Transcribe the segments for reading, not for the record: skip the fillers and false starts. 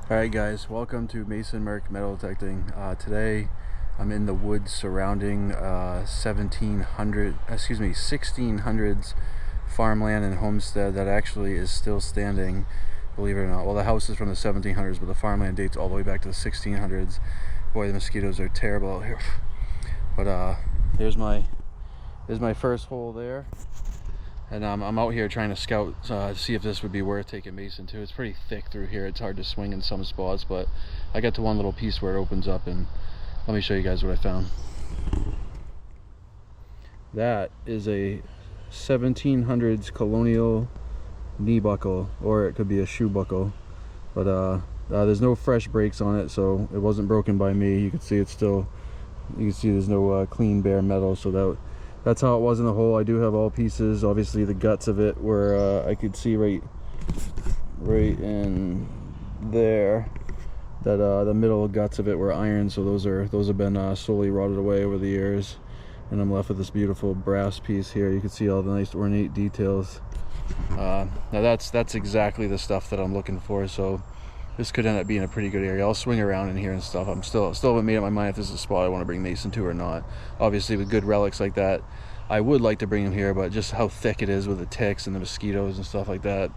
Alright guys, welcome to Mason Merck Metal Detecting. Today I'm in the woods surrounding 1600s farmland and homestead that actually is still standing, believe it or not. Well, the house is from the 1700s, but the farmland dates all the way back to the 1600s. Boy, the mosquitoes are terrible out here. But here's my first hole there. And I'm out here trying to scout, see if this would be worth taking Mason to. It's pretty thick through here. It's hard to swing in some spots, but I got to one little piece where it opens up, and let me show you guys what I found. That is a 1700s colonial knee buckle, or it could be a shoe buckle. But there's no fresh breaks on it, so it wasn't broken by me. You can see it's still, you can see there's no clean bare metal, so that's how it was in the hole. I do have all pieces. Obviously the guts of it were I could see right in there that the middle guts of it were iron, so those have been slowly rotted away over the years, and I'm left with this beautiful brass piece here. You can see all the nice ornate details. Now that's exactly the stuff that I'm looking for, so this could end up being a pretty good area. I'll swing around in here and stuff. I'm still haven't made up my mind if this is a spot I want to bring Mason to or not. Obviously with good relics like that, I would like to bring him here, but just how thick it is with the ticks and the mosquitoes and stuff like that,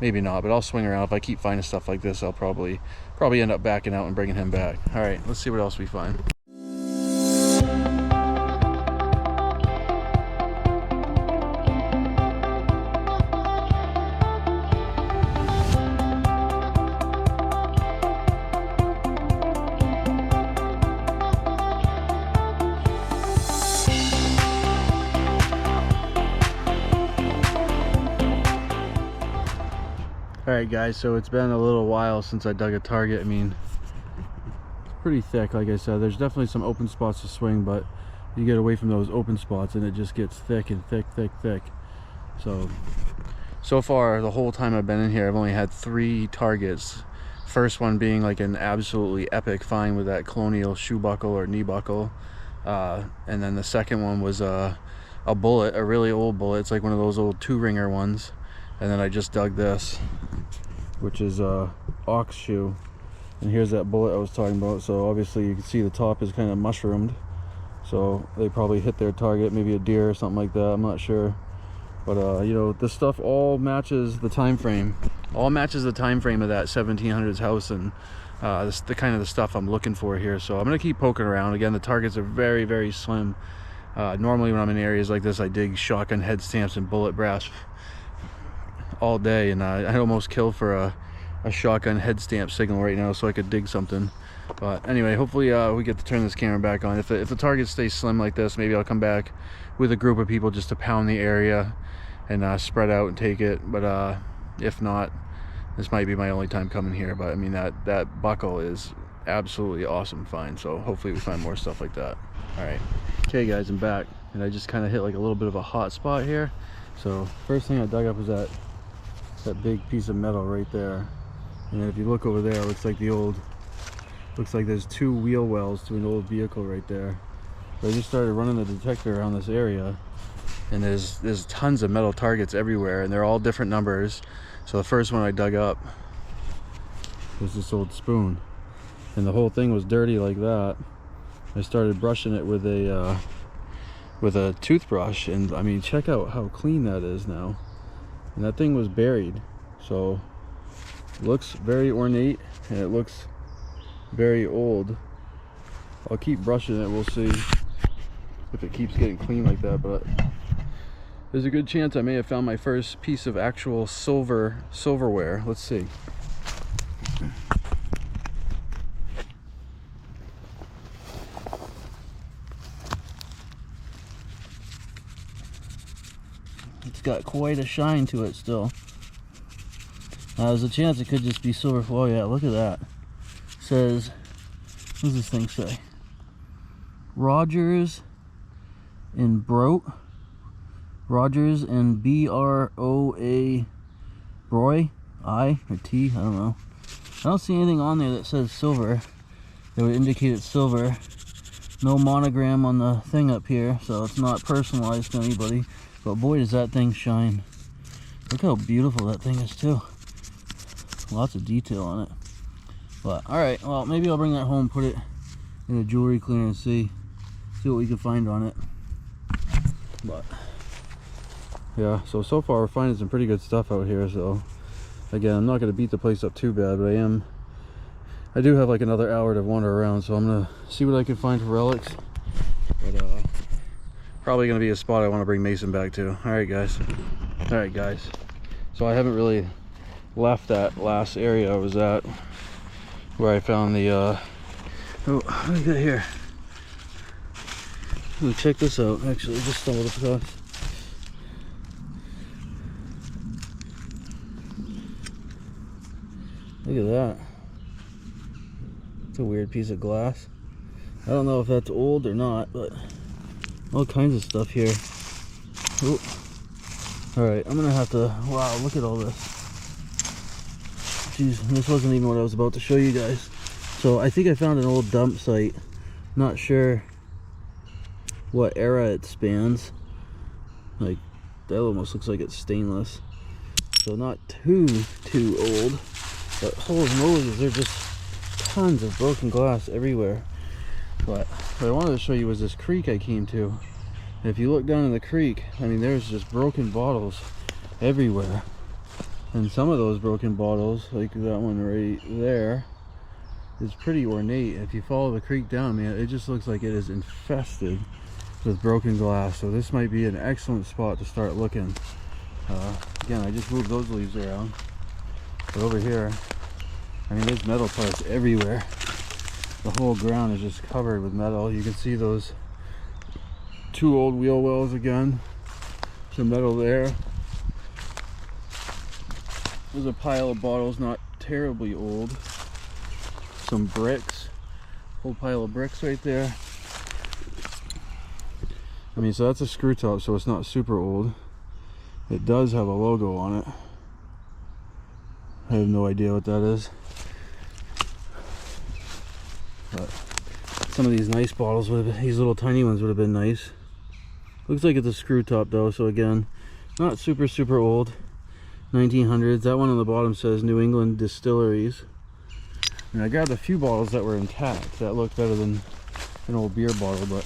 maybe not. But I'll swing around. If I keep finding stuff like this, I'll probably end up backing out and bringing him back. All right, let's see what else we find. Alright guys, so it's been a little while since I dug a target. I mean, it's pretty thick, like I said. There's definitely some open spots to swing, but you get away from those open spots and it just gets thick and thick. So far, the whole time I've been in here, I've only had 3 targets. First one being like an absolutely epic find with that colonial shoe buckle or knee buckle. And then the second one was a bullet, a really old bullet. It's like one of those old 2-ringer ones. And then I just dug this, which is a ox shoe, and here's that bullet I was talking about. So obviously you can see the top is kind of mushroomed, so they probably hit their target, maybe a deer or something like that, I'm not sure. But you know, this stuff all matches the time frame, of that 1700s house, and this the kind of the stuff I'm looking for here. So I'm gonna keep poking around. Again, the targets are very slim. Normally when I'm in areas like this, I dig shotgun head stamps and bullet brass all day, and I'd almost kill for a shotgun head stamp signal right now so I could dig something. But anyway, hopefully we get to turn this camera back on. If the target stays slim like this, maybe I'll come back with a group of people just to pound the area and spread out and take it. But if not, this might be my only time coming here. But I mean, that buckle is absolutely awesome find, so hopefully we find more stuff like that. All right, okay guys, I'm back, and I just kind of hit like a little bit of a hot spot here. So first thing I dug up was that big piece of metal right there, and then if you look over there, it looks like there's 2 wheel wells to an old vehicle right there. So I just started running the detector around this area, and there's tons of metal targets everywhere, and they're all different numbers. So the first one I dug up was this old spoon, and the whole thing was dirty like that. I started brushing it with a toothbrush, and I mean, check out how clean that is now. And that thing was buried, so it looks very ornate and it looks very old. I'll keep brushing it, we'll see if it keeps getting clean like that, but there's a good chance I may have found my first piece of actual silverware. Let's see. It's got quite a shine to it still. There's a chance it could just be silver. Oh yeah, look at that. It says, what does this thing say? Rogers and Broat. Rogers and B-R-O-A Broy. I or T, I don't know. I don't see anything on there that says silver that would indicate it's silver. No monogram on the thing up here, so it's not personalized to anybody. But boy, does that thing shine. Look how beautiful that thing is too. Lots of detail on it. But alright, well, maybe I'll bring that home, put it in a jewelry cleaner and see what we can find on it. But yeah, so far we're finding some pretty good stuff out here. So again, I'm not going to beat the place up too bad, but I do have like another hour to wander around, so I'm going to see what I can find for relics. But probably going to be a spot I want to bring Mason back to. Alright guys, so I haven't really left that last area I was at where I found the oh, what do we got here? Ooh, check this out. Actually, I just stumbled across. Look at that. It's a weird piece of glass. I don't know if that's old or not, but all kinds of stuff here. Ooh. Alright, I'm gonna have to, wow, look at all this. Jeez, this wasn't even what I was about to show you guys. So I think I found an old dump site. Not sure what era it spans. Like, that almost looks like it's stainless. So not too old. But holy moly, there's just tons of broken glass everywhere. But what I wanted to show you was this creek I came to. And if you look down in the creek, I mean, there's just broken bottles everywhere. And some of those broken bottles, like that one right there, is pretty ornate. If you follow the creek down, man, it just looks like it is infested with broken glass. So this might be an excellent spot to start looking. Again, I just moved those leaves around. But over here, I mean, there's metal parts everywhere. The whole ground is just covered with metal. You can see those two old wheel wells again. Some metal there. There's a pile of bottles, not terribly old. Some bricks. Whole pile of bricks right there. I mean, so that's a screw top, so it's not super old. It does have a logo on it. I have no idea what that is. But some of these nice bottles would have, these little tiny ones would have been nice. Looks like it's a screw top though, so again, not super old. 1900s. That one on the bottom says New England Distilleries. And I grabbed a few bottles that were intact. That looked better than an old beer bottle, but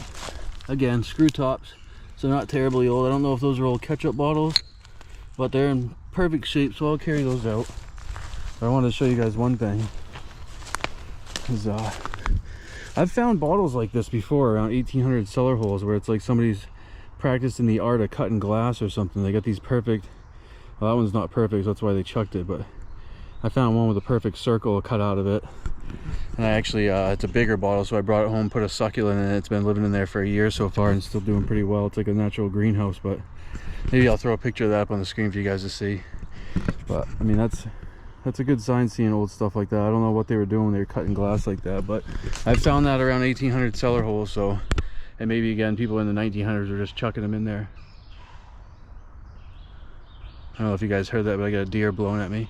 again, screw tops, so not terribly old. I don't know if those are old ketchup bottles, but they're in perfect shape, so I'll carry those out. But I wanted to show you guys one thing. I've found bottles like this before around 1800 cellar holes where it's like somebody's practiced in the art of cutting glass or something. They got these perfect, well, that one's not perfect, so that's why they chucked it, but I found one with a perfect circle cut out of it. And I actually, it's a bigger bottle, so I brought it home, put a succulent in it. It's been living in there for a year so far and still doing pretty well. It's like a natural greenhouse, but maybe I'll throw a picture of that up on the screen for you guys to see. But I mean, that's a good sign seeing old stuff like that. I don't know what they were doing when they were cutting glass like that, but I found that around 1800 cellar holes. So, and maybe again, people in the 1900s are just chucking them in there. I don't know if you guys heard that, but I got a deer blowing at me.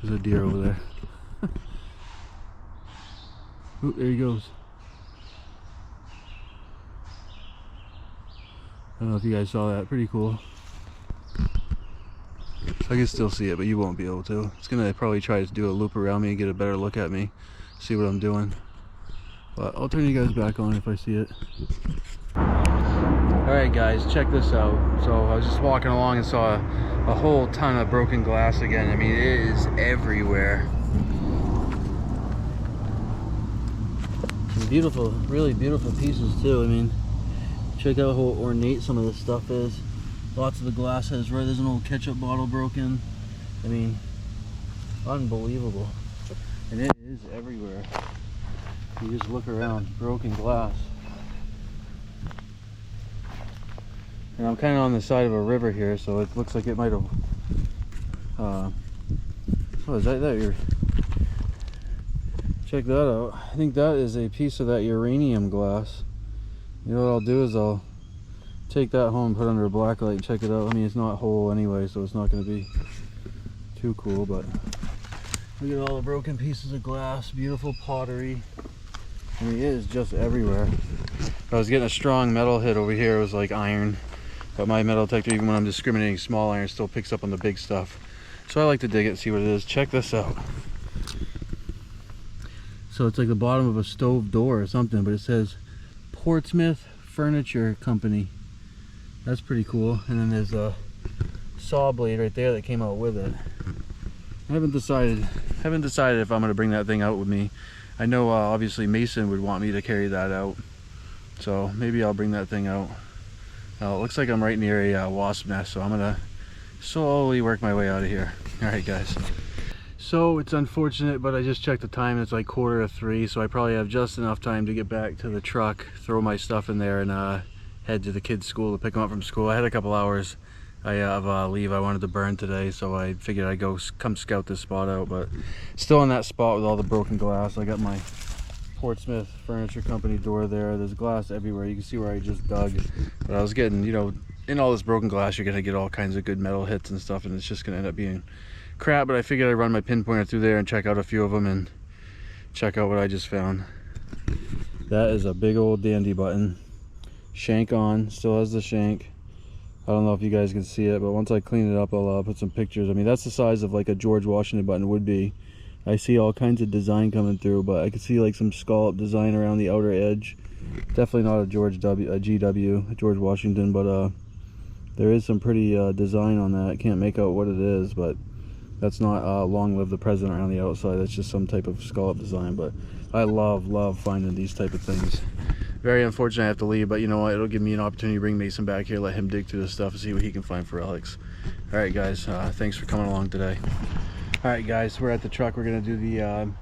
There's a deer over there. Oh, there he goes. I don't know if you guys saw that. Pretty cool. I can still see it, but you won't be able to. It's gonna probably try to do a loop around me and get a better look at me, see what I'm doing. But I'll turn you guys back on if I see it. Alright guys, check this out. So I was just walking along and saw a whole ton of broken glass again. I mean, it is everywhere. Some beautiful, really beautiful pieces too. I mean, check out how ornate some of this stuff is. Lots of the glass has, right, there's an old ketchup bottle broken. I mean, unbelievable. And it is everywhere. You just look around, broken glass. And I'm kind of on the side of a river here, so it looks like it might have, what is that here? Check that out. I think that is a piece of that uranium glass. You know what I'll do is I'll take that home and put it under a black light and check it out. I mean, it's not whole anyway, so it's not going to be too cool, but look at all the broken pieces of glass, beautiful pottery. I mean, it is just everywhere. If I was getting a strong metal hit over here, it was like iron. But my metal detector, even when I'm discriminating small iron, still picks up on the big stuff. So I like to dig it and see what it is. Check this out. So it's like the bottom of a stove door or something, but it says Portsmouth Furniture Company. That's pretty cool. And then there's a saw blade right there that came out with it. I haven't decided if I'm going to bring that thing out with me. I know obviously Mason would want me to carry that out, so maybe I'll bring that thing out. It looks like I'm right near a wasp nest, so I'm going to slowly work my way out of here. Alright guys, so it's unfortunate, but I just checked the time. It's like 2:45, so I probably have just enough time to get back to the truck, throw my stuff in there, and head to the kids' school to pick them up from school. I had a couple hours of leave I wanted to burn today, so I figured I'd come scout this spot out. But still in that spot with all the broken glass. I got my Portsmouth Furniture Company door there. There's glass everywhere. You can see where I just dug, but I was getting, you know, in all this broken glass you're gonna get all kinds of good metal hits and stuff, and it's just gonna end up being crap. But I figured I'd run my pinpointer through there and check out a few of them and check out what I just found. That is a big old dandy button, shank on, still has the shank. I don't know if you guys can see it, but once I clean it up, I'll put some pictures. I mean, that's the size of like a George Washington button would be. I see all kinds of design coming through, but I can see like some scallop design around the outer edge. Definitely not a GW, a George Washington, but there is some pretty design on that. I can't make out what it is, but that's not long live the president around the outside. That's just some type of scallop design. But I love finding these type of things. Very unfortunate I have to leave, but you know what, it'll give me an opportunity to bring Mason back here, let him dig through this stuff and see what he can find for relics. Alright guys, thanks for coming along today. Alright guys, we're at the truck. We're going to do the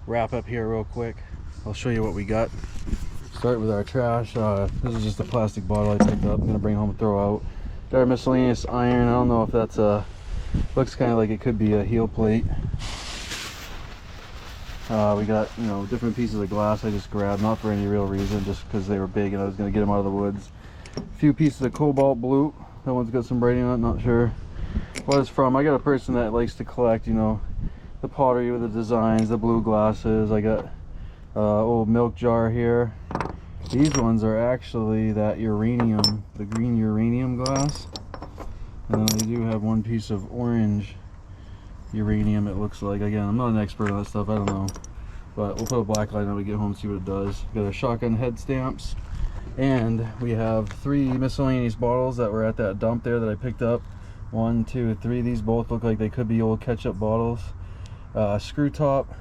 wrap up here real quick. I'll show you what we got. Start with our trash. This is just a plastic bottle I picked up. I'm going to bring home and throw out. Got our miscellaneous iron. I don't know if that's looks kind of like it could be a heel plate. We got, you know, different pieces of glass I just grabbed, not for any real reason, just because they were big and I was going to get them out of the woods. A few pieces of cobalt blue. That one's got some writing on it, not sure what it's from. I got a person that likes to collect, you know, the pottery with the designs, the blue glasses. I got old milk jar here. These ones are actually that uranium, the green uranium glass. And then they do have one piece of orange uranium, it looks like. Again, I'm not an expert on that stuff, I don't know, but we'll put a black light on when we get home and see what it does. Got our shotgun head stamps, and we have 3 miscellaneous bottles that were at that dump there that I picked up. 1, 2, 3. These both look like they could be old ketchup bottles. Screw top.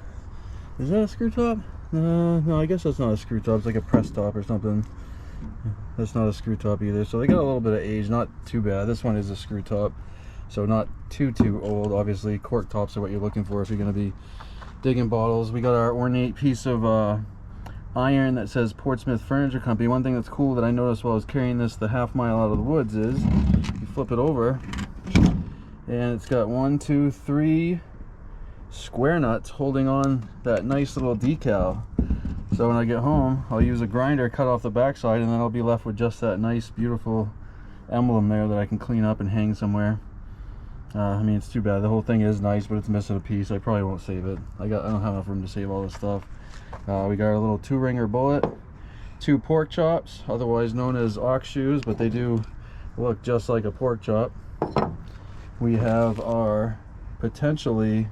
Is that a screw top? No, I guess that's not a screw top. It's like a press top or something. That's not a screw top either. So they got a little bit of age, not too bad. This one is a screw top, so not too old. Obviously cork tops are what you're looking for if you're going to be digging bottles. We got our ornate piece of iron that says Portsmouth Furniture Company. One thing that's cool that I noticed while I was carrying this the half mile out of the woods is you flip it over and it's got 1, 2, 3 square nuts holding on that nice little decal. So when I get home, I'll use a grinder, cut off the backside, and then I'll be left with just that nice beautiful emblem there that I can clean up and hang somewhere. I mean, it's too bad. The whole thing is nice, but it's missing a piece. I probably won't save it. I don't have enough room to save all this stuff. We got our little 2-ringer bullet, 2 pork chops, otherwise known as ox shoes, but they do look just like a pork chop. We have our potentially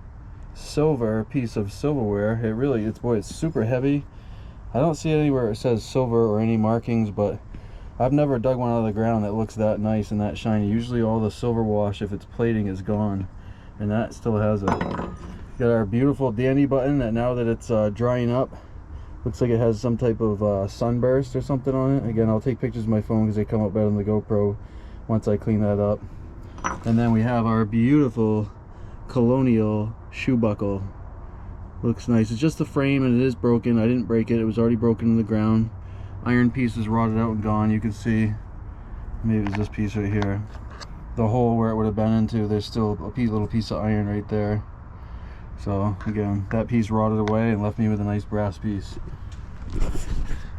silver piece of silverware. It's super heavy. I don't see anywhere it says silver or any markings, but I've never dug one out of the ground that looks that nice and that shiny. Usually all the silver wash, if it's plating, is gone, and that still has it. Got our beautiful dandy button that now that it's drying up, looks like it has some type of sunburst or something on it. Again, I'll take pictures with my phone because they come up better than the GoPro once I clean that up. And then we have our beautiful colonial shoe buckle. Looks nice. It's just the frame and it is broken. I didn't break it. It was already broken in the ground. Iron piece is rotted out and gone. You can see, maybe it's this piece right here, the hole where it would have been into. There's still a little piece of iron right there. So again, that piece rotted away and left me with a nice brass piece.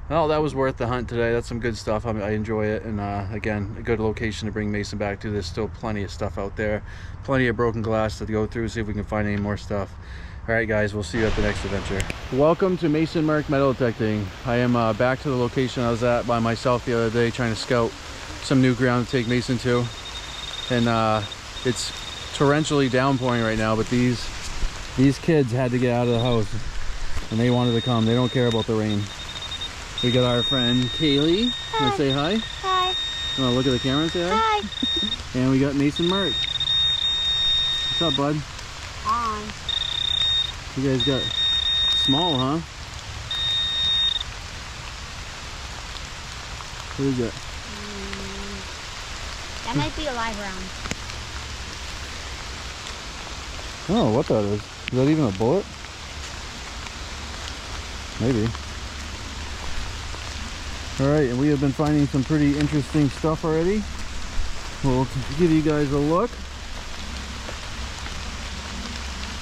Well, that was worth the hunt today. That's some good stuff. I enjoy it, and again, a good location to bring Mason back to. There's still plenty of stuff out there, plenty of broken glass to go through, see if we can find any more stuff. All right guys, we'll see you at the next adventure. Welcome to Mason Mark Metal Detecting. I am back to the location I was at by myself the other day, trying to scout some new ground to take Mason to. And it's torrentially downpouring right now, but these kids had to get out of the house. and they wanted to come. They don't care about the rain. We got our friend Kayleigh. Wanna say hi? Hi. You wanna look at the camera and say hi? Hi. And we got Mason Mark. What's up, bud? Hi. You guys got small, huh? What is it? That might be a live round. I don't know what that is. Is that even a bullet? Maybe. Alright, and we have been finding some pretty interesting stuff already. We'll give you guys a look.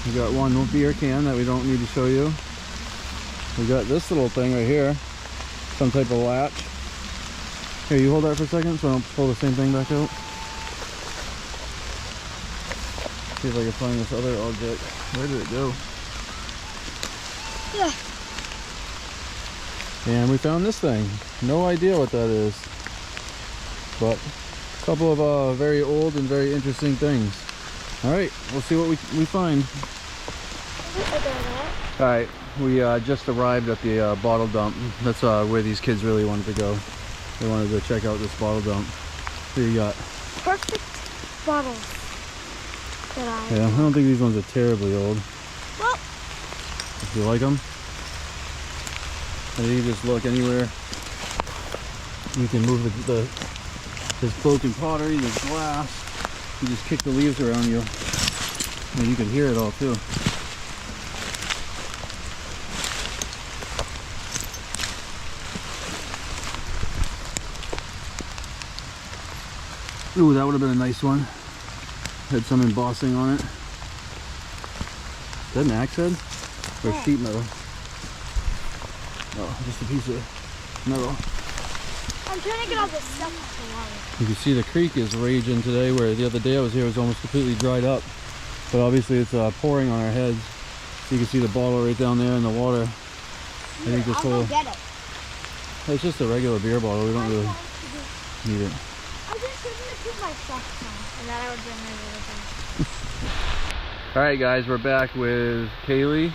We got one beer can that we don't need to show you. We got this little thing right here. Some type of latch. Here, you hold that for a second so I don't pull the same thing back out. See if I can find this other object. Where did it go? Yeah. And we found this thing. No idea what that is. But a couple of very old and very interesting things. Alright, we'll see what we find. Alright, we just arrived at the bottle dump. That's where these kids really wanted to go. They wanted to check out this bottle dump. Here you got. Perfect bottles. Yeah, I don't think these ones are terribly old. Well, If you like them, and you can just look anywhere. You can move this broken pottery, this glass. You just kick the leaves around you, and you can hear it all too. Ooh, that would have been a nice one. Had some embossing on it. Is that an axe head? Or sheet metal? Oh, just a piece of metal. I'm trying to get all this stuff off the water. You can see the creek is raging today, where the other day I was here it was almost completely dried up. But obviously it's pouring on our heads. You can see the bottle right down there in the water. I think this I'll whole... go get it. It's just a regular beer bottle, we don't really need it. I just shouldn't put my socks on, and then I would bring my little thing. Alright guys, we're back with Kayleigh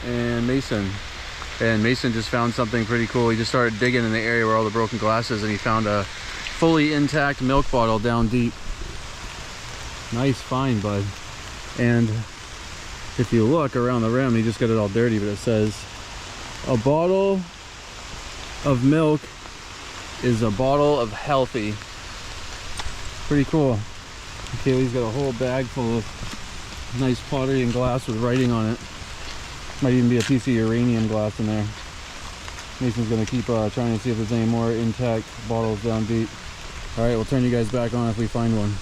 and Mason. And Mason just found something pretty cool. He just started digging in the area where all the broken glass is, and he found a fully intact milk bottle down deep. Nice find, bud. And if you look around the rim, he just got it all dirty, but it says, a bottle of milk is a bottle of healthy. Pretty cool. Kayleigh's got a whole bag full of nice pottery and glass with writing on it. Might even be a piece of uranium glass in there. Mason's gonna keep trying to see if there's any more intact bottles down deep. Alright, we'll turn you guys back on if we find one.